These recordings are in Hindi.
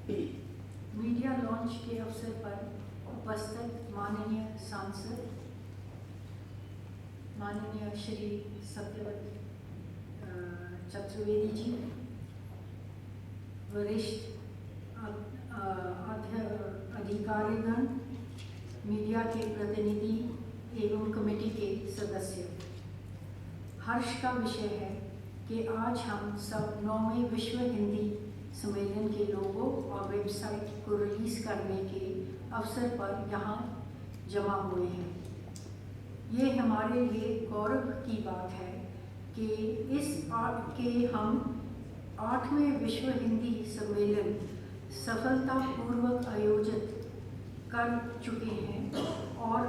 मीडिया लॉन्च के अवसर पर उपस्थित माननीय सांसद माननीय श्री सत्यव्रत चतुर्वेदी जी, वरिष्ठ अधिकारीगण, मीडिया के प्रतिनिधि एवं कमेटी के सदस्य, हर्ष का विषय है कि आज हम सब 9वें विश्व हिंदी सम्मेलन के लोगो और वेबसाइट को रिलीज करने के अवसर पर यहाँ जमा हुए हैं। ये हमारे लिए गौरव की बात है कि हम 8वें विश्व हिंदी सम्मेलन सफलतापूर्वक आयोजित कर चुके हैं और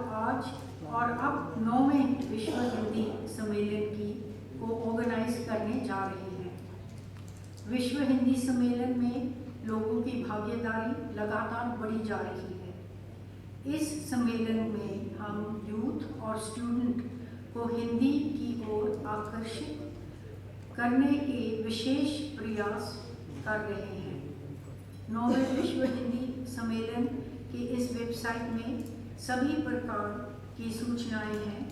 अब 9वें विश्व हिंदी सम्मेलन को ऑर्गेनाइज करने जा रहे हैं। विश्व हिंदी सम्मेलन में लोगों की भागीदारी लगातार बढ़ी जा रही है। इस सम्मेलन में हम यूथ और स्टूडेंट को हिंदी की ओर आकर्षित करने के विशेष प्रयास कर रहे हैं। 9वें विश्व हिंदी सम्मेलन की इस वेबसाइट में सभी प्रकार की सूचनाएं हैं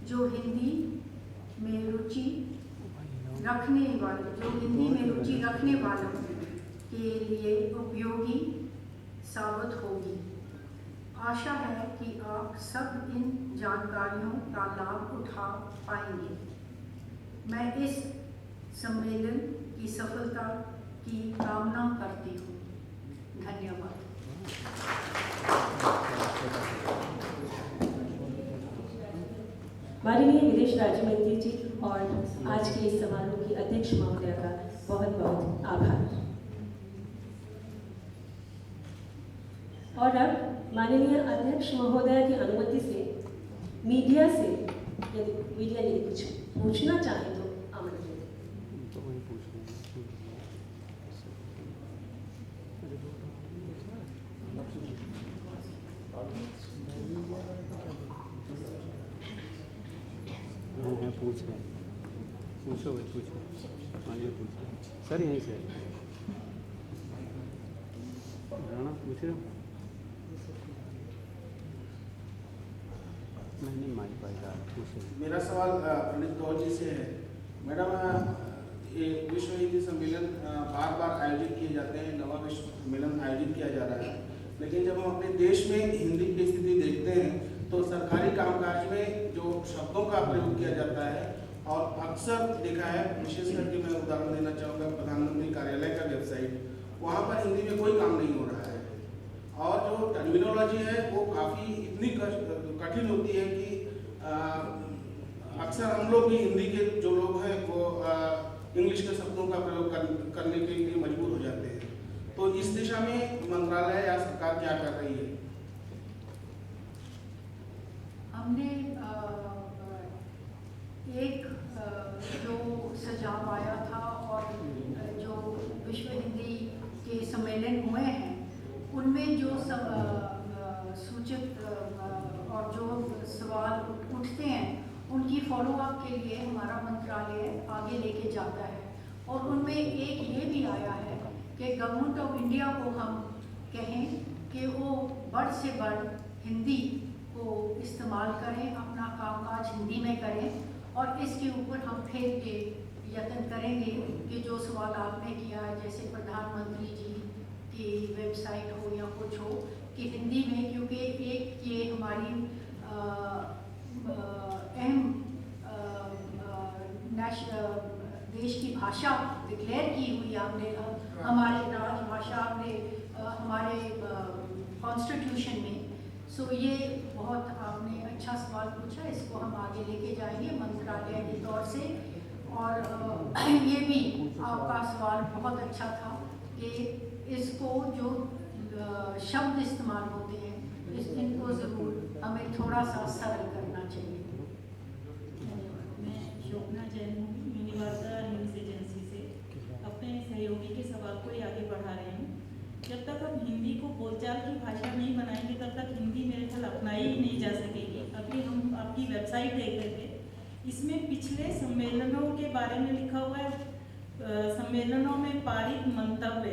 जो हिंदी में रुचि रखने वालों के लिए उपयोगी साबित होगी। आशा है कि आप सब इन जानकारियों का लाभ उठा पाएंगे। मैं इस सम्मेलन की सफलता की कामना करती हूँ। धन्यवाद। माननीय विदेश राज्य मंत्री जी और आज के इस समारोह की अध्यक्ष महोदया का बहुत बहुत आभार। और अब माननीय अध्यक्ष महोदया की अनुमति से मीडिया से यदि मीडिया ने कुछ पूछना चाहे तो आमंत्रित। पूछो भाई, पूछो। हाँ जी, पूछो सर, यहीं से राणा पूछ रहे हो? नहीं माइक पाएगा, पूछो। मेरा सवाल पंडित कौर जी से है। मैडम, ये विश्व हिंदी सम्मेलन बार बार आयोजित किए जाते हैं, 9वां विश्व सम्मेलन आयोजित किया जा रहा है, लेकिन जब हम अपने देश में हिंदी की स्थिति देखते हैं तो सरकारी कामकाज में जो शब्दों का प्रयोग किया जाता है, और अक्सर देखा है, विशेष करके मैं उदाहरण देना चाहूँगा प्रधानमंत्री कार्यालय का वेबसाइट, वहाँ पर हिंदी में कोई काम नहीं हो रहा है, और जो टर्मिनोलॉजी है वो काफ़ी इतनी कठिन होती है कि अक्सर हम लोग भी हिंदी के जो लोग हैं वो इंग्लिश के शब्दों का प्रयोग करने के लिए मजबूर हो जाते हैं। तो इस दिशा में मंत्रालय या सरकार क्या कर रही है? हमने एक जो सुझाव आया था और जो विश्व हिंदी के सम्मेलन हुए हैं उनमें जो सूचित और जो सवाल उठते हैं उनकी फॉलोअप के लिए हमारा मंत्रालय आगे लेके जाता है। और उनमें एक ये भी आया है कि गवर्नमेंट ऑफ इंडिया को हम कहें कि वो बढ़ से बढ़ हिंदी को इस्तेमाल करें, अपना कामकाज हिंदी में करें, और इसके ऊपर हम फिर ये यत्न करेंगे कि जो सवाल आपने किया है, जैसे प्रधानमंत्री जी की वेबसाइट हो या कुछ हो, कि हिंदी में, क्योंकि एक ये हमारी अहम देश की भाषा डिक्लेयर की हुई आपने, हमारे राजभाषा आपने हमारे कॉन्स्टिट्यूशन में। सो ये बहुत आपने अच्छा सवाल पूछा, इसको हम आगे लेके जाएंगे मंत्रालय के तौर से। और ये भी आपका सवाल बहुत अच्छा था कि इसको जो शब्द इस्तेमाल होते हैं इनको ज़रूर हमें थोड़ा सा सरल करना चाहिए। मैं शोभना जैन हूँ, यूनिवर्सल न्यूज़ एजेंसी से अपने सहयोगी के सवाल को आगे बढ़ा रही हूँ। जब तक हम हिंदी को बोलचाल की भाषा नहीं बनाएंगे तब तक हिंदी मेरे ख्याल अपनाई ही नहीं जा सकेगी। अभी हम आपकी वेबसाइट देख रहे थे, इसमें पिछले सम्मेलनों के बारे में लिखा हुआ है सम्मेलनों में पारित मंतव्य,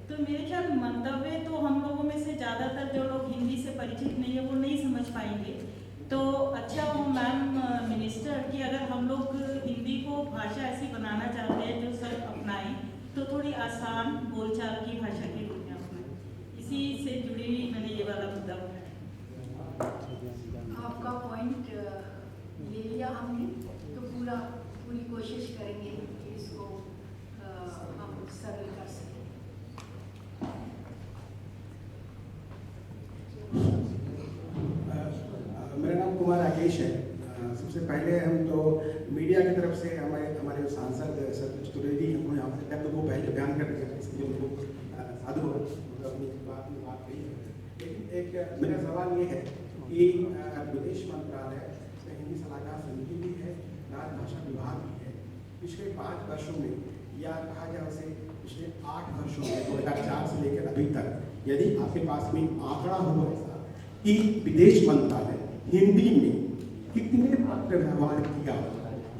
तो मेरे ख्याल मंतव्य तो हम लोगों में से ज़्यादातर जो लोग हिंदी से परिचित नहीं है वो नहीं समझ पाएंगे। तो अच्छा हो मैम मिनिस्टर कि अगर हम लोग हिंदी को भाषा ऐसी बनाना चाहते हैं जो सब अपनाएं तो थोड़ी आसान बोलचाल की भाषा के रूप में अपनाएं। इसी से जुड़ी हुई मैंने ये वाला मुद्दा उठाया। आपका पॉइंट ले लिया हमने, तो पूरी कोशिश करेंगे कि इसको हम सरल कर सकें। मेरा नाम कुमार राकेश है। सबसे पहले हम तो मीडिया की तरफ से हमारे सांसद सतीश चतुर्वेदी उन्होंने यहाँ तो वो पहले बयान कर रहे थे, इसलिए उनको साधु मतलब अपनी बात कही है। लेकिन एक मेरा सवाल ये है कि विदेश मंत्रालय में हिंदी सलाहकार समिति भी है, राजभाषा विभाग भी है। पिछले 5 वर्षों में या कहा जाए उसे पिछले 8 वर्षों में 2004 से लेकर अभी तक यदि आपके पास में आंकड़ा हो ऐसा कि विदेश मंत्रालय हिंदी में कितने पत्र व्यवहार किया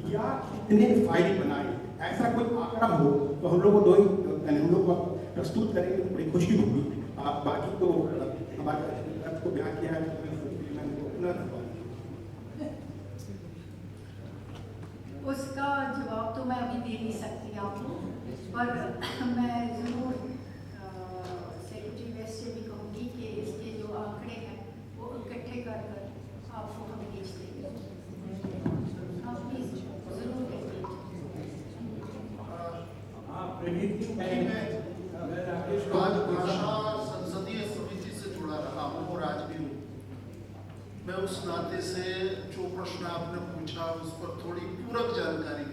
या कितने फाइल बनाए, ऐसा कोई आंकड़ा हो तो हम लोग को हम लोग को प्रस्तुत करेंगे तो बड़ी खुशी होगी। बाकी तो हमारे को बयान किया है उसका जवाब तो मैं अभी दे नहीं सकती आपको, पर मैं ज़रूर सेक्रेटरी वेस्ट से भी कहूँगी कि इसके जो आंकड़े हैं वो इकट्ठे कर आपको हम भेज देंगे। आप प्लीज़ ज़रूर राजभाषा संसदीय समिति से जुड़ा रहा हूँ और आज भी हूँ। मैं उस नाते से जो प्रश्न आपने पूछा उस पर थोड़ी पूरक जानकारी